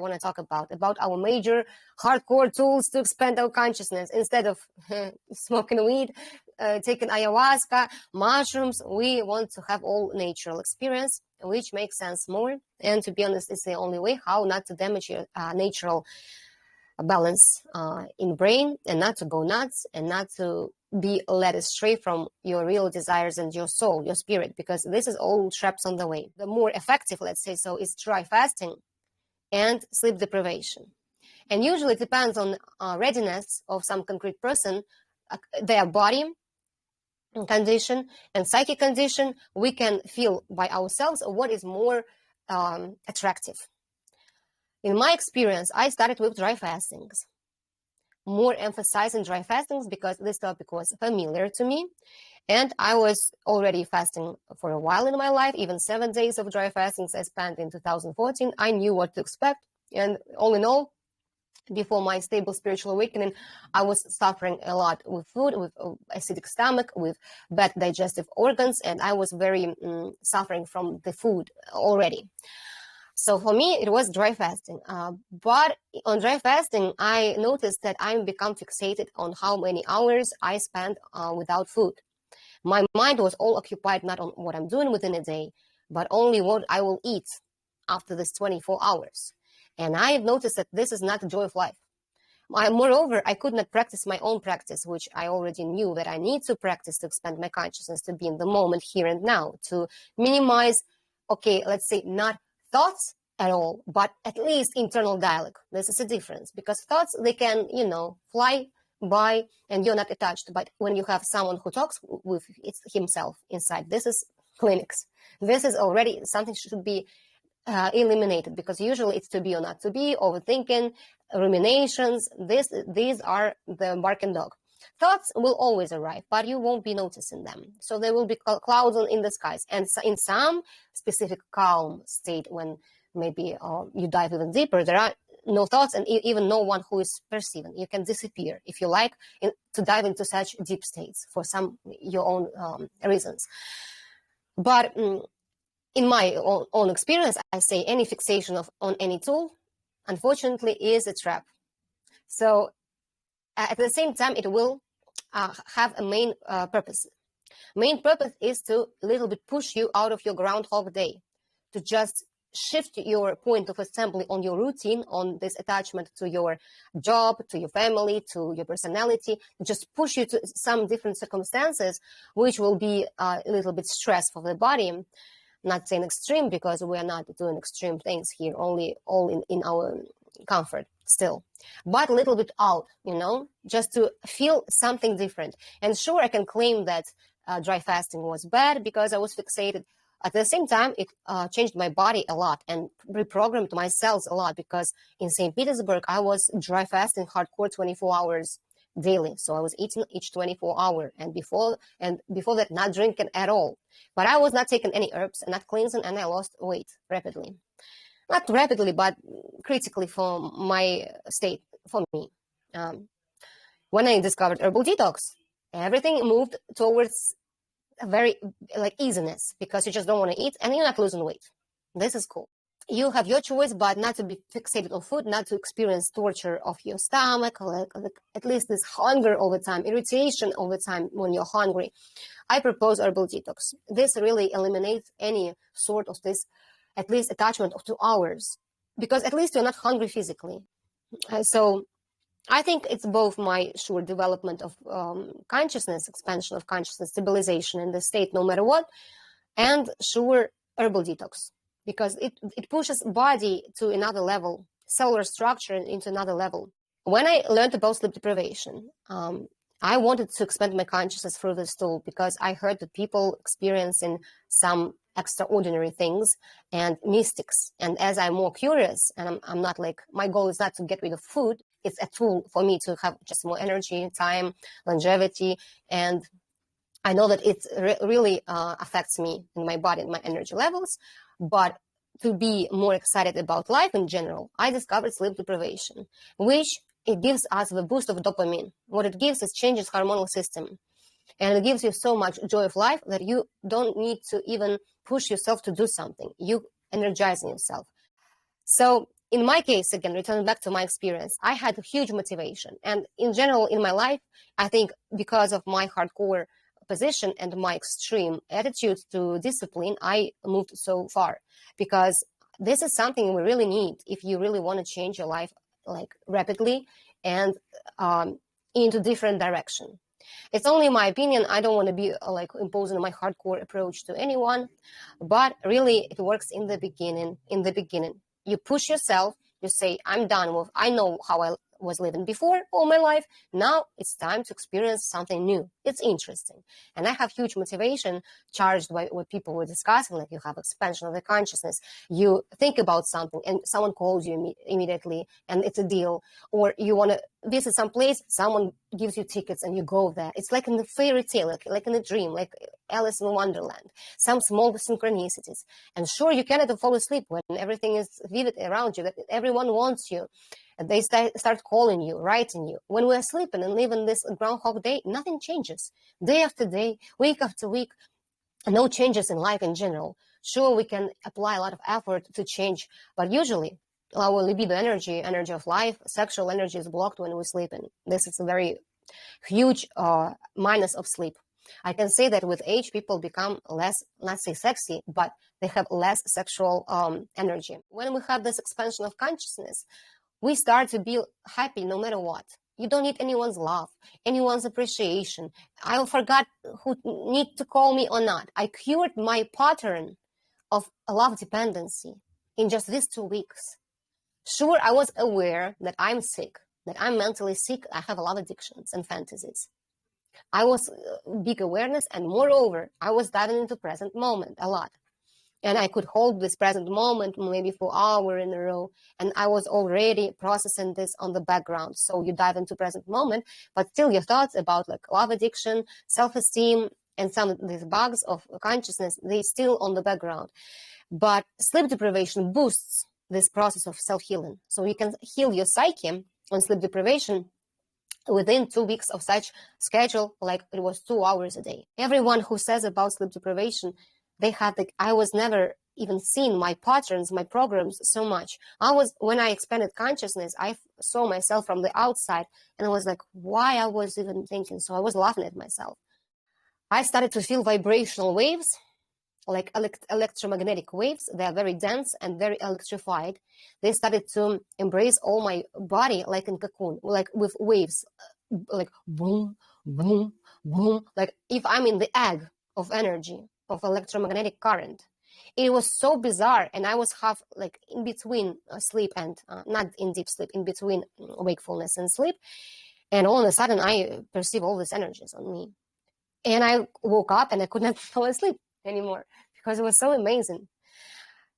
want to talk about our major hardcore tools to expand our consciousness. Instead of smoking weed, taking ayahuasca, mushrooms, we want to have all natural experience, which makes sense more. And to be honest, it's the only way how not to damage your natural balance in brain, and not to go nuts, and not to be led astray from your real desires and your soul, your spirit, because this is all traps on the way. The more effective, let's say so, is dry fasting and sleep deprivation. And usually it depends on readiness of some concrete person, their body condition and psychic condition. We can feel by ourselves what is more attractive. In my experience, I started with dry fastings, more emphasizing dry fastings because this topic was familiar to me. And I was already fasting for a while in my life. Even 7 days of dry fastings I spent in 2014. I knew what to expect. And all in all, before my stable spiritual awakening, I was suffering a lot with food, with acidic stomach, with bad digestive organs, and I was very suffering from the food already. So for me, it was dry fasting. But on dry fasting, I noticed that I become fixated on how many hours I spend without food. My mind was all occupied not on what I'm doing within a day, but only what I will eat after this 24 hours. And I noticed that this is not the joy of life. Moreover, I could not practice my own practice, which I already knew that I need to practice to expand my consciousness, to be in the moment, here and now, to minimize, okay, let's say not thoughts at all, but at least internal dialogue. This is a difference, because thoughts, they can, fly by and you're not attached. But when you have someone who talks with himself inside, this is clinics. This is already something should be eliminated, because usually it's to be or not to be, overthinking, ruminations. These are the barking dog. Thoughts will always arrive, but you won't be noticing them. So there will be clouds in the skies. And in some specific calm state, when maybe you dive even deeper, there are no thoughts and even no one who is perceiving. You can disappear if you like to dive into such deep states for some your own reasons. But in my own experience, I say any fixation on any tool, unfortunately, is a trap. So at the same time, it will have a main purpose. Main purpose is to a little bit push you out of your Groundhog Day, to just shift your point of assembly on your routine, on this attachment to your job, to your family, to your personality, just push you to some different circumstances, which will be a little bit stress for the body. Not saying extreme, because we are not doing extreme things here, only all in our comfort still, but a little bit out, just to feel something different. And sure, I can claim that dry fasting was bad because I was fixated. At the same time, it changed my body a lot and reprogrammed my cells a lot, because in St. Petersburg, I was dry fasting hardcore 24 hours daily. So I was eating each 24 hours, and before that, not drinking at all. But I was not taking any herbs and not cleansing, and I lost weight rapidly. Not rapidly, but critically for my state, for me. When I discovered herbal detox, everything moved towards a very easiness, because you just don't want to eat and you're not losing weight. This is cool. You have your choice, but not to be fixated on food, not to experience torture of your stomach, at least this hunger all the time, irritation all the time when you're hungry. I propose herbal detox. This really eliminates any sort of this, at least attachment of 2 hours, because at least you're not hungry physically. So I think it's both my sure development of consciousness, expansion of consciousness, stabilization in the state, no matter what, and sure herbal detox, because it pushes body to another level, cellular structure into another level. When I learned about sleep deprivation, I wanted to expand my consciousness through this tool, because I heard that people experiencing some extraordinary things and mystics. And as I'm more curious, and I'm not my goal is not to get rid of food. It's a tool for me to have just more energy, time, longevity. And I know that it really affects me in my body and my energy levels. But to be more excited about life in general, I discovered sleep deprivation, which it gives us the boost of dopamine. What it gives is changes hormonal system. And it gives you so much joy of life that you don't need to even push yourself to do something. You energizing yourself. So in my case, again, returning back to my experience, I had a huge motivation. And in general, in my life, I think because of my hardcore position and my extreme attitude to discipline, I moved so far, because this is something we really need if you really want to change your life like rapidly and into different direction. It's only my opinion. I don't want to be like imposing my hardcore approach to anyone, but really it works in the beginning. In the beginning, you push yourself. You say, I'm done with, I know how I was living before all my life. Now it's time to experience something new. It's interesting. And I have huge motivation charged by what people were discussing, like you have expansion of the consciousness. You think about something and someone calls you immediately and it's a deal. Or you want to visit some place, someone gives you tickets and you go there. It's like in the fairy tale, like in a dream, like Alice in Wonderland. Some small synchronicities. And sure, you cannot fall asleep when everything is vivid around you, that everyone wants you. And they start calling you, writing you. When we're sleeping and living this Groundhog Day, nothing changes. Day after day, week after week, no changes in life in general. Sure, we can apply a lot of effort to change, but usually our libido energy of life, sexual energy is blocked when we're sleeping. This is a very huge minus of sleep. I can say that with age, people become less, not say sexy, but they have less sexual energy. When we have this expansion of consciousness, we start to be happy no matter what. You don't need anyone's love, anyone's appreciation. I forgot who need to call me or not. I cured my pattern of love dependency in just these 2 weeks. Sure, I was aware that I'm sick, that I'm mentally sick. I have a lot of addictions and fantasies. I was big awareness, and moreover, I was diving into present moment a lot. And I could hold this present moment maybe for hours in a row. And I was already processing this on the background. So you dive into present moment, but still your thoughts about like love addiction, self-esteem, and some of these bugs of consciousness, they still on the background. But sleep deprivation boosts this process of self-healing. So you can heal your psyche on sleep deprivation within 2 weeks of such schedule, like it was 2 hours a day. Everyone who says about sleep deprivation, they have I was never even seeing my patterns, my programs so much. When I expanded consciousness, I saw myself from the outside and I was like, why I was even thinking? So I was laughing at myself. I started to feel vibrational waves, like electromagnetic waves. They are very dense and very electrified. They started to embrace all my body like in cocoon, like with waves, like boom, boom, boom. Like if I'm in the egg of energy, of electromagnetic current. It was so bizarre, and I was half like in between sleep and not in deep sleep, in between wakefulness and sleep. And all of a sudden, I perceive all these energies on me. And I woke up and I could not fall asleep anymore because it was so amazing.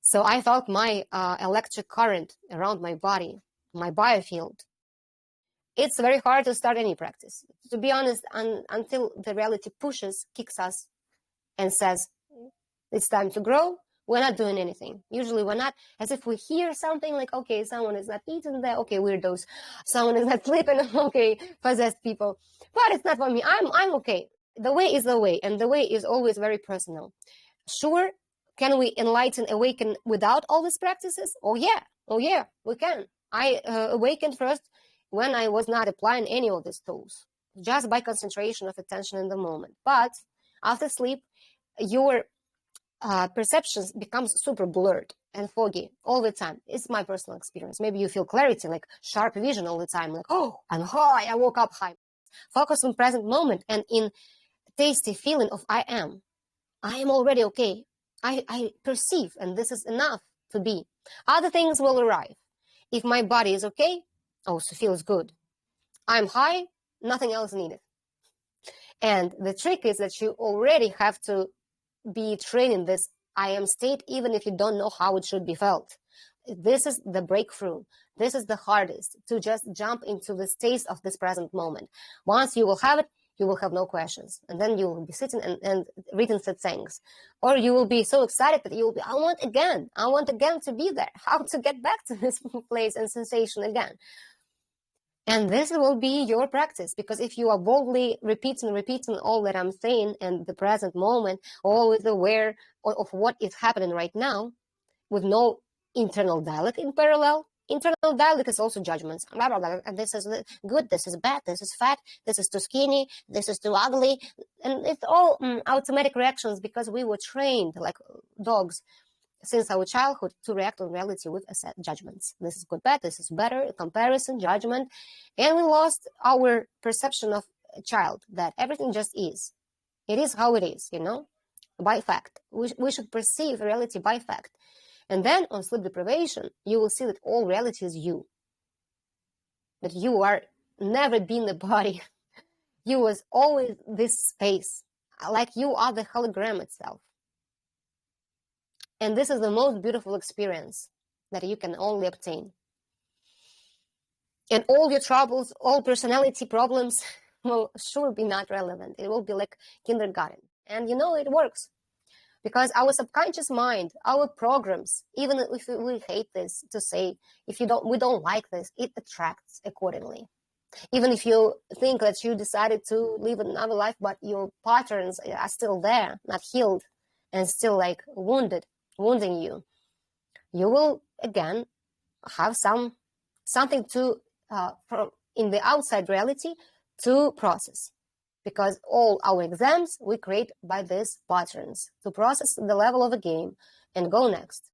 So I felt my electric current around my body, my biofield. It's very hard to start any practice. To be honest, until the reality kicks us, and says, it's time to grow, we're not doing anything. Usually we're not, as if we hear something like, okay, someone is not eating there, okay, weirdos. Someone is not sleeping, okay, possessed people. But it's not for me, I'm okay. The way is the way, and the way is always very personal. Sure, can we awaken without all these practices? Oh yeah, we can. I awakened first when I was not applying any of these tools, just by concentration of attention in the moment. But after sleep, your perceptions becomes super blurred and foggy all the time. It's my personal experience. Maybe you feel clarity, like sharp vision all the time, like, oh, I'm high, I woke up high. Focus on present moment and in tasty feeling of I am already okay. I perceive, and this is enough to be. Other things will arrive. If my body is okay, also feels good. I'm high, nothing else needed. And the trick is that you already have to be trained in this I am state, even if you don't know how it should be felt. This is the breakthrough. This is the hardest, to just jump into the taste of this present moment. Once you will have it, you will have no questions. And then you will be sitting and reading satsangs. Or you will be so excited that you will be, I want again to be there. How to get back to this place and sensation again. And this will be your practice, because if you are boldly repeating all that I'm saying in the present moment, always aware of what is happening right now, with no internal dialogue in parallel, Internal dialogue is also judgments. Blah, blah, blah. And this is good, this is bad, this is fat, this is too skinny, this is too ugly. And it's all automatic reactions because we were trained like dogs since our childhood to react on reality with judgments. This is good, bad, this is better, comparison, judgment. And we lost our perception of a child that everything just is. It is how it is, by fact. We should perceive reality by fact. And then on sleep deprivation, you will see that all reality is you. That you are never been the body. You was always this space. Like you are the hologram itself. And this is the most beautiful experience that you can only obtain. And all your troubles, all personality problems will sure be not relevant. It will be like kindergarten. And it works. Because our subconscious mind, our programs, even if we hate this to say, we don't like this, it attracts accordingly. Even if you think that you decided to live another life, but your patterns are still there, not healed, and still like wounding you, you will again have something to from in the outside reality to process. Because all our exams we create by these patterns to process the level of a game and go next.